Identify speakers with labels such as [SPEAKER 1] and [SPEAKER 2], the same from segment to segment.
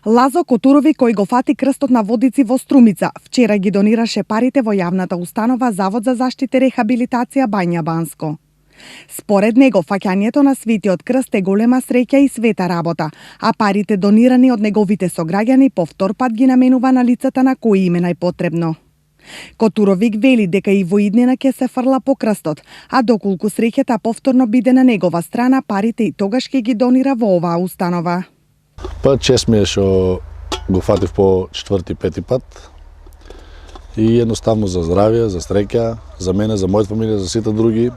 [SPEAKER 1] Лазо Котурови, кој го фати крстот на водици во Струмица, вчера ги донираше парите во јавната установа Завод за заштита и рехабилитација Бања Банско. Според него, фаќањето на Светиот крст е голема среќа и света работа, а парите донирани од неговите сограѓани повтор пат ги наменува на лицата на кои им е најпотребно. Котуровик вели дека и во иднина ќе се фрла по крстот, а доколку среќата повторно биде на негова страна, парите и тогаш ќе ги донира во оваа установа.
[SPEAKER 2] Па чест ми е што го фатив по четврти, пети пат и едноставно за здравје, за среќа, за мене, за мојата фамилија, за сите други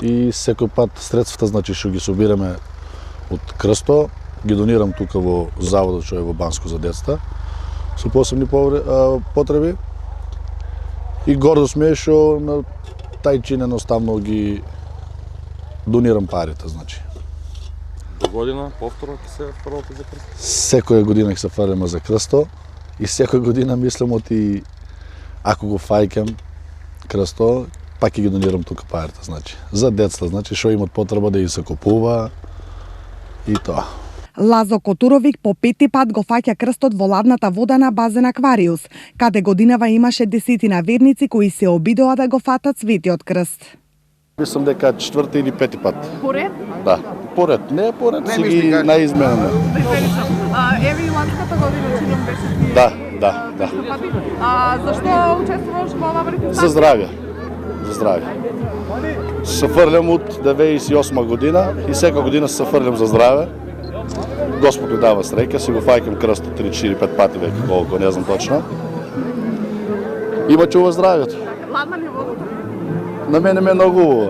[SPEAKER 2] и секој пат средствата значи што ги собираме од крсто ги донирам тука во заводот што е во Банско за децата со посебни потреби и гордост ми е што на тај чин едноставно ги донирам парите значи.
[SPEAKER 3] До година повторно ќе се фрлате за крсто?
[SPEAKER 2] Секоја година ќе се фрлиме за крсто и секоја година мислам оти ако го фаќам крсто, пак ќе ги донирам тука парите, значи. За децата, значи што имат потреба да и се купува и тоа.
[SPEAKER 1] Лазо Котуровик по пети пат го фаќа крстот во ладната вода на базен Аквариус, каде годинава имаше десетина верници кои се обидоа да го фатат Светиот крст.
[SPEAKER 2] Мислам дека четврти или пети пат.
[SPEAKER 4] Поред?
[SPEAKER 2] Да, поред, не поред, си ги наизменено.
[SPEAKER 4] Евиланската година чином беше ти.
[SPEAKER 2] Да.
[SPEAKER 4] Зашто учествуваш во оваа брикета?
[SPEAKER 2] За здравје. За здравје. Се фрлям од 98 година и секоја година се фрлям за здравје. Господ ми дава среќа, си го фаќам крстот 3-4-5 пати веќе, колку не знам точно. Има чува здравјето.
[SPEAKER 4] Ладна ли водата?
[SPEAKER 2] На мене ме е многу убаво.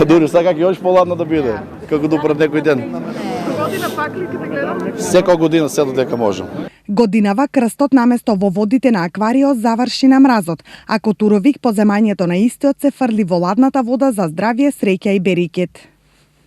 [SPEAKER 2] Дури сакак и още по-ладно да биде, како до пред некој ден.
[SPEAKER 4] Година пак ли ќе те гледам?
[SPEAKER 2] Секоја година се додека можам.
[SPEAKER 1] Годинава крстот наместо во водите на Аквариос заврши на мразот, а Котуровик по земањето на истиот се фрли во ладната вода за здравје, среќа и берикет.